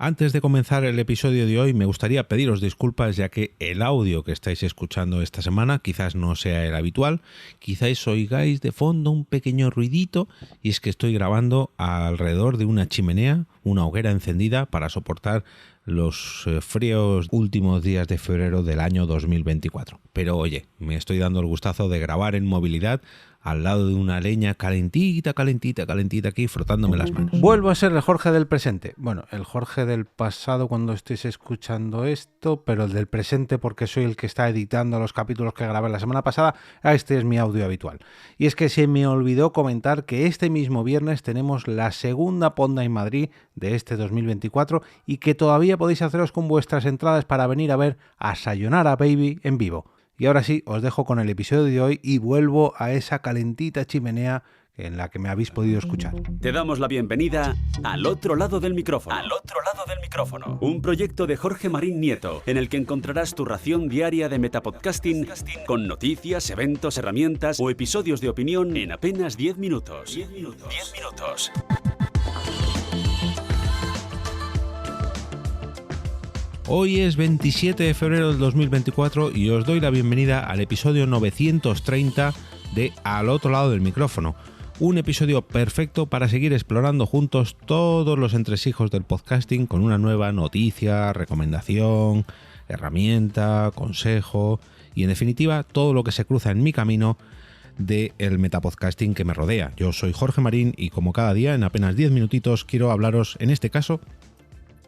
Antes de comenzar el episodio de hoy, me gustaría pediros disculpas ya que el audio que estáis escuchando esta semana quizás no sea el habitual, quizás oigáis de fondo un pequeño ruidito y es que estoy grabando alrededor de una chimenea, una hoguera encendida para soportar los fríos últimos días de febrero del año 2024. Pero oye, me estoy dando el gustazo de grabar en movilidad al lado de una leña calentita aquí frotándome las manos. Vuelvo a ser el Jorge del presente. Bueno, el Jorge del pasado cuando estéis escuchando esto, pero el del presente porque soy el que está editando los capítulos que grabé la semana pasada. Este es mi audio habitual. Y es que se me olvidó comentar que este mismo viernes tenemos la segunda Ponda en Madrid de este 2024 y que todavía podéis haceros con vuestras entradas para venir a ver a Sayonara Baby en vivo. Y ahora sí, os dejo con el episodio de hoy y vuelvo a esa calentita chimenea en la que me habéis podido escuchar. Te damos la bienvenida al otro lado del micrófono. Al otro lado del micrófono. Un proyecto de Jorge Marín Nieto, en el que encontrarás tu ración diaria de metapodcasting con noticias, eventos, herramientas o episodios de opinión en apenas 10 minutos. 10 minutos. Hoy es 27 de febrero del 2024 y os doy la bienvenida al episodio 930 de Al otro lado del micrófono. Un episodio perfecto para seguir explorando juntos todos los entresijos del podcasting con una nueva noticia, recomendación, herramienta, consejo y en definitiva todo lo que se cruza en mi camino del metapodcasting que me rodea. Yo soy Jorge Marín y como cada día en apenas 10 minutitos quiero hablaros en este caso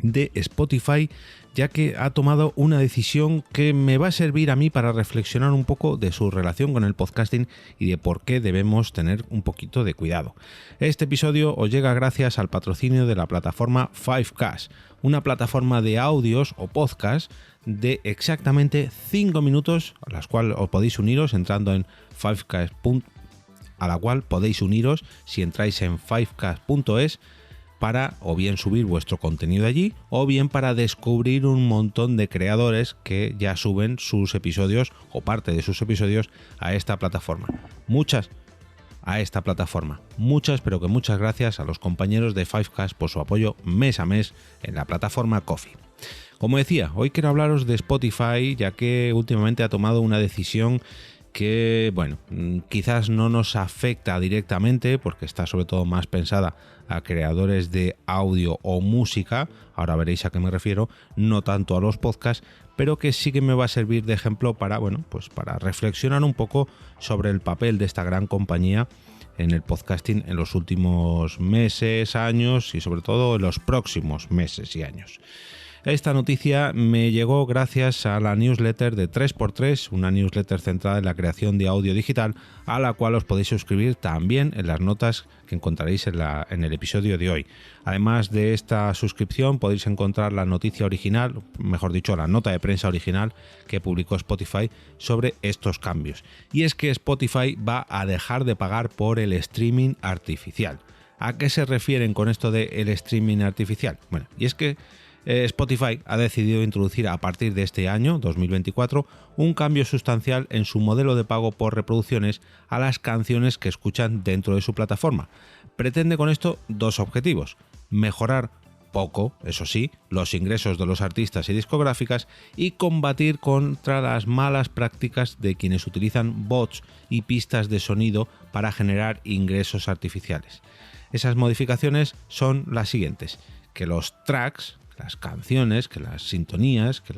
de Spotify, ya que ha tomado una decisión que me va a servir a mí para reflexionar un poco de su relación con el podcasting y de por qué debemos tener un poquito de cuidado. Este episodio os llega gracias al patrocinio de la plataforma Fivecast, una plataforma de audios o podcast de exactamente 5 minutos, a las cuales os podéis uniros entrando en fivecast.es, a la cual podéis uniros si entráis en fivecast.es para o bien subir vuestro contenido allí o bien para descubrir un montón de creadores que ya suben sus episodios o parte de sus episodios a esta plataforma. Muchas, pero que muchas gracias a los compañeros de Fivecast por su apoyo mes a mes en la plataforma Ko-fi. Como decía, hoy quiero hablaros de Spotify, ya que últimamente ha tomado una decisión que, bueno, quizás no nos afecta directamente porque está sobre todo más pensada a creadores de audio o música, ahora veréis a qué me refiero, no tanto a los podcasts, pero que sí que me va a servir de ejemplo para, bueno, pues para reflexionar un poco sobre el papel de esta gran compañía en el podcasting en los últimos meses, años y sobre todo en los próximos meses y años. Esta noticia me llegó gracias a la newsletter de 3x3, una newsletter centrada en la creación de audio digital, a la cual os podéis suscribir también en las notas que encontraréis en el episodio de hoy. Además de esta suscripción podéis encontrar la noticia original, mejor dicho, la nota de prensa original que publicó Spotify sobre estos cambios. Y es que Spotify va a dejar de pagar por el streaming artificial. ¿A qué se refieren con esto de el streaming artificial? Bueno, y es que Spotify ha decidido introducir a partir de este año, 2024, un cambio sustancial en su modelo de pago por reproducciones a las canciones que escuchan dentro de su plataforma. Pretende con esto dos objetivos: mejorar poco, eso sí, los ingresos de los artistas y discográficas y combatir contra las malas prácticas de quienes utilizan bots y pistas de sonido para generar ingresos artificiales. Esas modificaciones son las siguientes: que los tracks, las canciones, que las sintonías, que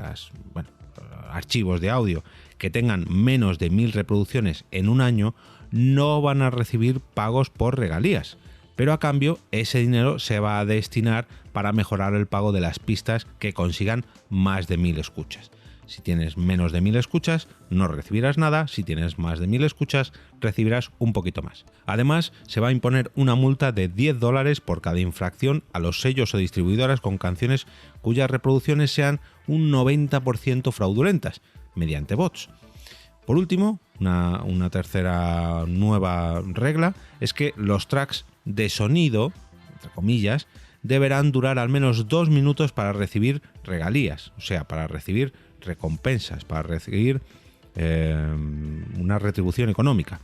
archivos de audio que tengan menos de 1000 reproducciones en un año no van a recibir pagos por regalías, pero a cambio ese dinero se va a destinar para mejorar el pago de las pistas que consigan más de 1000 escuchas. Si tienes menos de 1000 escuchas, no recibirás nada. Si tienes más de 1000 escuchas, recibirás un poquito más. Además, se va a imponer una multa de $10 por cada infracción a los sellos o distribuidoras con canciones cuyas reproducciones sean un 90% fraudulentas, mediante bots. Por último, una tercera nueva regla es que los tracks de sonido, entre comillas, deberán durar al menos 2 minutos para recibir regalías, o sea, para recibir recompensas, para recibir una retribución económica.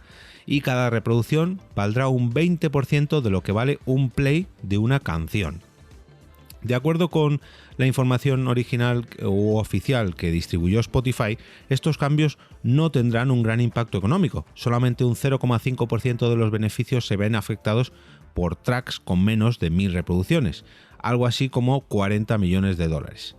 Y cada reproducción valdrá un 20% de lo que vale un play de una canción. De acuerdo con la información original o oficial que distribuyó Spotify, estos cambios no tendrán un gran impacto económico. Solamente un 0,5% de los beneficios se ven afectados por tracks con menos de 1000 reproducciones, algo así como 40 millones de dólares.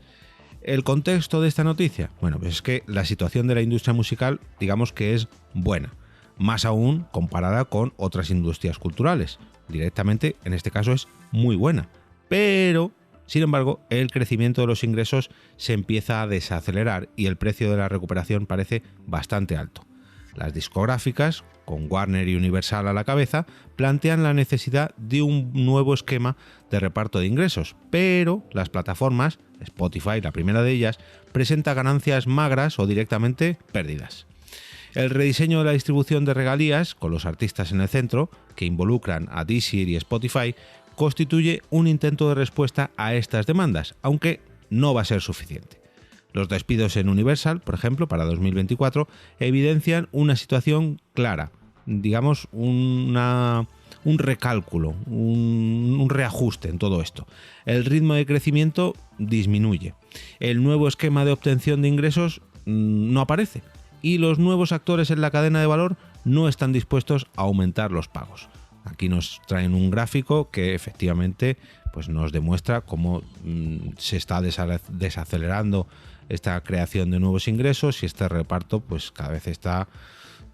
¿El contexto de esta noticia? Bueno, pues es que la situación de la industria musical, digamos que es buena, más aún comparada con otras industrias culturales. Directamente, en este caso, es muy buena, pero sin embargo, el crecimiento de los ingresos se empieza a desacelerar y el precio de la recuperación parece bastante alto. Las discográficas, con Warner y Universal a la cabeza, plantean la necesidad de un nuevo esquema de reparto de ingresos, pero las plataformas, Spotify, la primera de ellas, presenta ganancias magras o directamente pérdidas. El rediseño de la distribución de regalías, con los artistas en el centro, que involucran a Deezer y Spotify, constituye un intento de respuesta a estas demandas, aunque no va a ser suficiente. Los despidos en Universal, por ejemplo, para 2024, evidencian una situación clara, digamos un recálculo, un reajuste en todo esto. El ritmo de crecimiento disminuye. El nuevo esquema de obtención de ingresos no aparece y los nuevos actores en la cadena de valor no están dispuestos a aumentar los pagos. Aquí nos traen un gráfico que efectivamente pues nos demuestra cómo se está desacelerando esta creación de nuevos ingresos y este reparto pues cada vez está,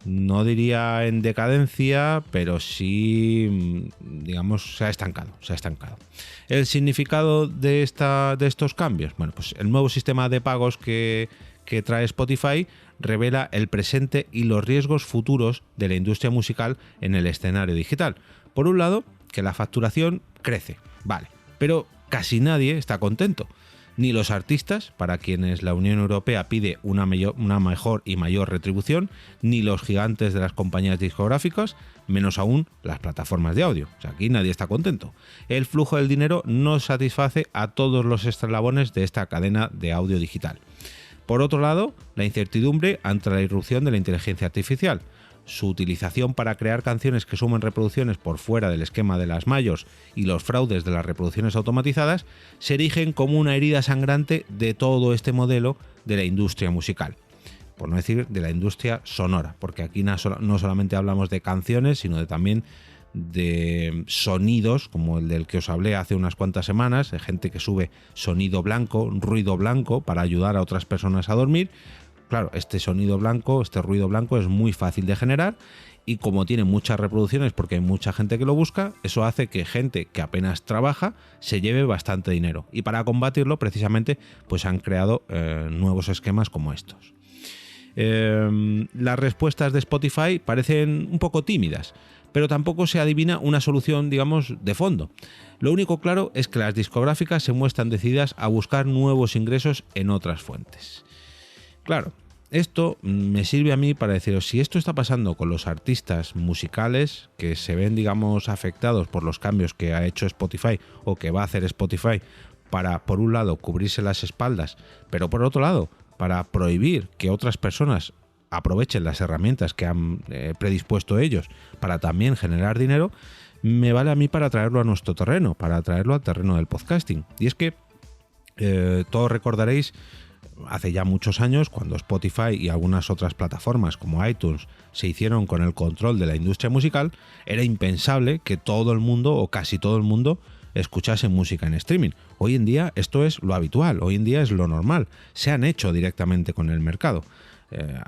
no diría en decadencia, pero sí, digamos, se ha estancado. ¿El significado de estos cambios? Bueno, pues el nuevo sistema de pagos que trae Spotify revela el presente y los riesgos futuros de la industria musical en el escenario digital. Por un lado, que la facturación crece, vale, pero casi nadie está contento. Ni los artistas, para quienes la Unión Europea pide una mejor y mayor retribución, ni los gigantes de las compañías discográficas, menos aún las plataformas de audio. O sea, aquí nadie está contento. El flujo del dinero no satisface a todos los eslabones de esta cadena de audio digital. Por otro lado, la incertidumbre ante la irrupción de la inteligencia artificial. Su utilización para crear canciones que sumen reproducciones por fuera del esquema de las majors y los fraudes de las reproducciones automatizadas se erigen como una herida sangrante de todo este modelo de la industria musical. Por no decir de la industria sonora, porque aquí no solamente hablamos de canciones, sino también de sonidos, como el del que os hablé hace unas cuantas semanas, de gente que sube sonido blanco, ruido blanco, para ayudar a otras personas a dormir. Claro, este sonido blanco, este ruido blanco es muy fácil de generar y como tiene muchas reproducciones porque hay mucha gente que lo busca, eso hace que gente que apenas trabaja se lleve bastante dinero. Y para combatirlo, precisamente, pues han creado nuevos esquemas como estos. Las respuestas de Spotify parecen un poco tímidas, pero tampoco se adivina una solución, digamos, de fondo. Lo único claro es que las discográficas se muestran decididas a buscar nuevos ingresos en otras fuentes. Claro, esto me sirve a mí para deciros, si esto está pasando con los artistas musicales que se ven, digamos, afectados por los cambios que ha hecho Spotify o que va a hacer Spotify para, por un lado, cubrirse las espaldas, pero por otro lado, para prohibir que otras personas aprovechen las herramientas que han predispuesto ellos para también generar dinero, me vale a mí para traerlo a nuestro terreno, para traerlo al terreno del podcasting. Y es que todos recordaréis hace ya muchos años, cuando Spotify y algunas otras plataformas como iTunes se hicieron con el control de la industria musical, era impensable que todo el mundo o casi todo el mundo escuchase música en streaming. Hoy en día esto es lo habitual, hoy en día es lo normal. Se han hecho directamente con el mercado.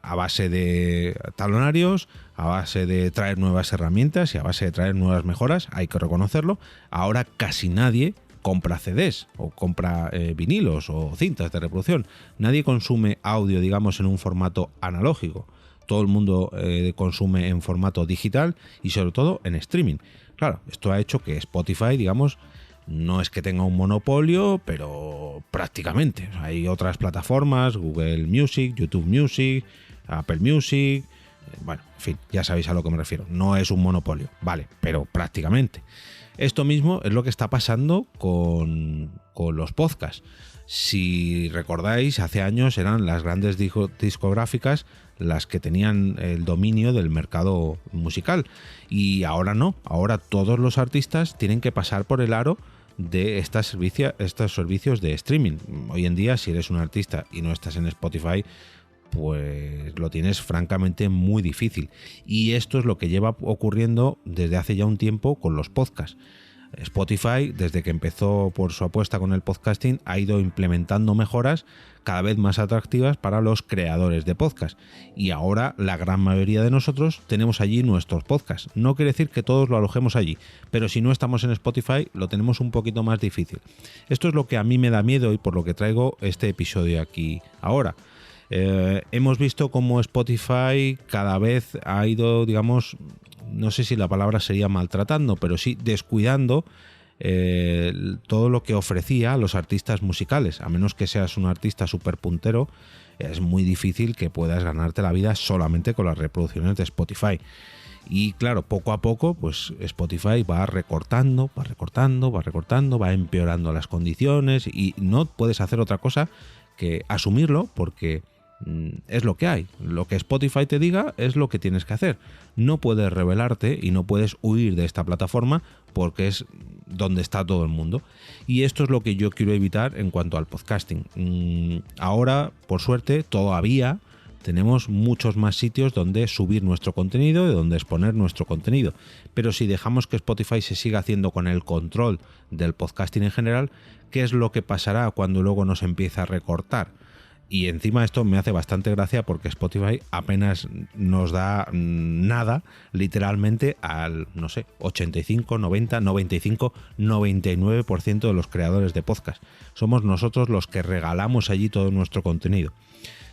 A base de talonarios, a base de traer nuevas herramientas y a base de traer nuevas mejoras, hay que reconocerlo. Ahora casi nadie compra CDs o compra vinilos o cintas de reproducción. Nadie consume audio, digamos, en un formato analógico. Todo el mundo consume en formato digital y sobre todo en streaming. Claro, esto ha hecho que Spotify, digamos, no es que tenga un monopolio, pero prácticamente. Hay otras plataformas, Google Music, YouTube Music, Apple Music, bueno, en fin, ya sabéis a lo que me refiero. No es un monopolio, vale, pero prácticamente. Esto mismo es lo que está pasando con los podcasts. Si recordáis, hace años eran las grandes discográficas las que tenían el dominio del mercado musical y ahora no, ahora todos los artistas tienen que pasar por el aro de estos servicios de streaming. Hoy en día, si eres un artista y no estás en Spotify, pues lo tienes francamente muy difícil. Y esto es lo que lleva ocurriendo desde hace ya un tiempo con los podcasts. Spotify, desde que empezó por su apuesta con el podcasting, ha ido implementando mejoras cada vez más atractivas para los creadores de podcast. Y ahora la gran mayoría de nosotros tenemos allí nuestros podcasts. No quiere decir que todos lo alojemos allí, pero si no estamos en Spotify lo tenemos un poquito más difícil. Esto es lo que a mí me da miedo y por lo que traigo este episodio aquí ahora. Hemos visto cómo Spotify cada vez ha ido, digamos, no sé si la palabra sería maltratando, pero sí descuidando todo lo que ofrecía a los artistas musicales. A menos que seas un artista súper puntero, es muy difícil que puedas ganarte la vida solamente con las reproducciones de Spotify. Y claro, poco a poco, pues Spotify va recortando, va empeorando las condiciones y no puedes hacer otra cosa que asumirlo porque es lo que hay. Lo que Spotify te diga es lo que tienes que hacer. No puedes rebelarte y no puedes huir de esta plataforma porque es donde está todo el mundo. Y esto es lo que yo quiero evitar en cuanto al podcasting. Ahora, por suerte, todavía tenemos muchos más sitios donde subir nuestro contenido y donde exponer nuestro contenido. Pero si dejamos que Spotify se siga haciendo con el control del podcasting en general, ¿qué es lo que pasará cuando luego nos empieza a recortar? Y encima esto me hace bastante gracia porque Spotify apenas nos da nada, literalmente al, no sé, 85, 90, 95, 99% de los creadores de podcast. Somos nosotros los que regalamos allí todo nuestro contenido.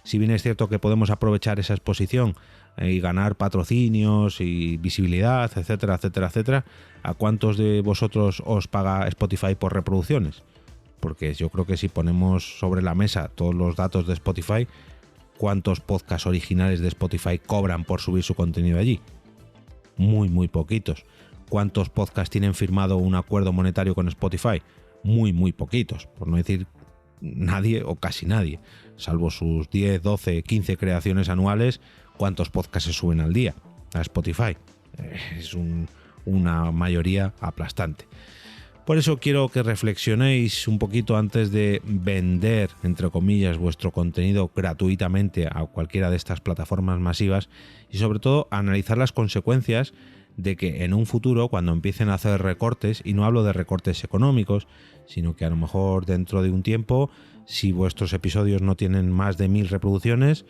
Si bien es cierto que podemos aprovechar esa exposición y ganar patrocinios y visibilidad, etcétera, etcétera, etcétera, ¿a cuántos de vosotros os paga Spotify por reproducciones? Porque yo creo que si ponemos sobre la mesa todos los datos de Spotify, ¿cuántos podcasts originales de Spotify cobran por subir su contenido allí? Muy, muy poquitos. ¿Cuántos podcasts tienen firmado un acuerdo monetario con Spotify? Muy, muy poquitos, por no decir nadie o casi nadie. Salvo sus 10, 12, 15 creaciones anuales, ¿cuántos podcasts se suben al día a Spotify? Es una mayoría aplastante. Por eso quiero que reflexionéis un poquito antes de vender, entre comillas, vuestro contenido gratuitamente a cualquiera de estas plataformas masivas y sobre todo analizar las consecuencias de que en un futuro, cuando empiecen a hacer recortes, y no hablo de recortes económicos, sino que a lo mejor dentro de un tiempo, si vuestros episodios no tienen más de 1000 reproducciones,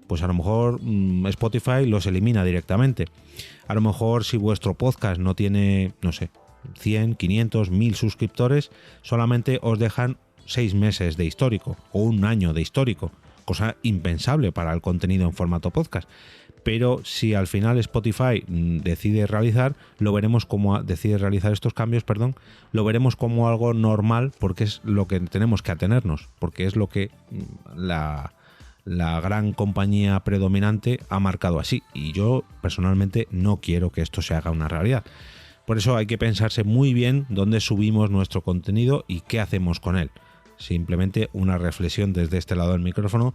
pues a lo mejor Spotify los elimina directamente. A lo mejor si vuestro podcast no tiene, no sé, 100, 500, 1000 suscriptores, solamente os dejan 6 meses de histórico o un año de histórico, cosa impensable para el contenido en formato podcast. Pero si al final Spotify decide realizar estos cambios, lo veremos como algo normal porque es lo que tenemos que atenernos, porque es lo que la gran compañía predominante ha marcado así y yo personalmente no quiero que esto se haga una realidad. Por eso hay que pensarse muy bien dónde subimos nuestro contenido y qué hacemos con él. Simplemente una reflexión desde este lado del micrófono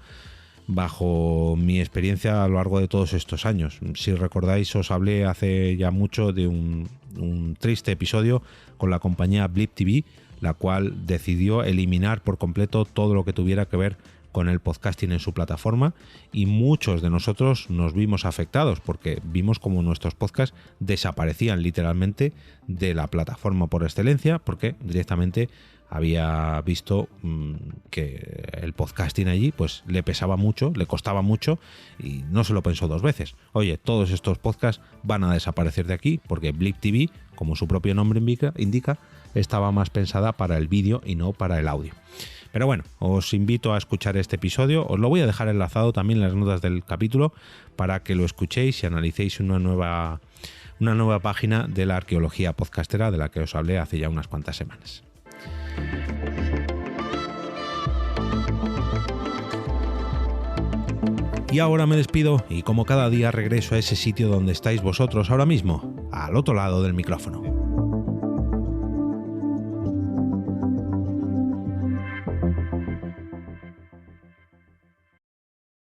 bajo mi experiencia a lo largo de todos estos años. Si recordáis, os hablé hace ya mucho de un triste episodio con la compañía Blip TV, la cual decidió eliminar por completo todo lo que tuviera que ver con el podcasting en su plataforma y muchos de nosotros nos vimos afectados porque vimos como nuestros podcasts desaparecían literalmente de la plataforma por excelencia porque directamente había visto que el podcasting allí pues le pesaba mucho, le costaba mucho y no se lo pensó dos veces. Oye, todos estos podcasts van a desaparecer de aquí porque Blip TV, como su propio nombre indica, estaba más pensada para el vídeo y no para el audio. Pero bueno, os invito a escuchar este episodio, os lo voy a dejar enlazado también en las notas del capítulo para que lo escuchéis y analicéis una nueva página de la arqueología podcastera de la que os hablé hace ya unas cuantas semanas. Y ahora me despido y como cada día regreso a ese sitio donde estáis vosotros ahora mismo, al otro lado del micrófono.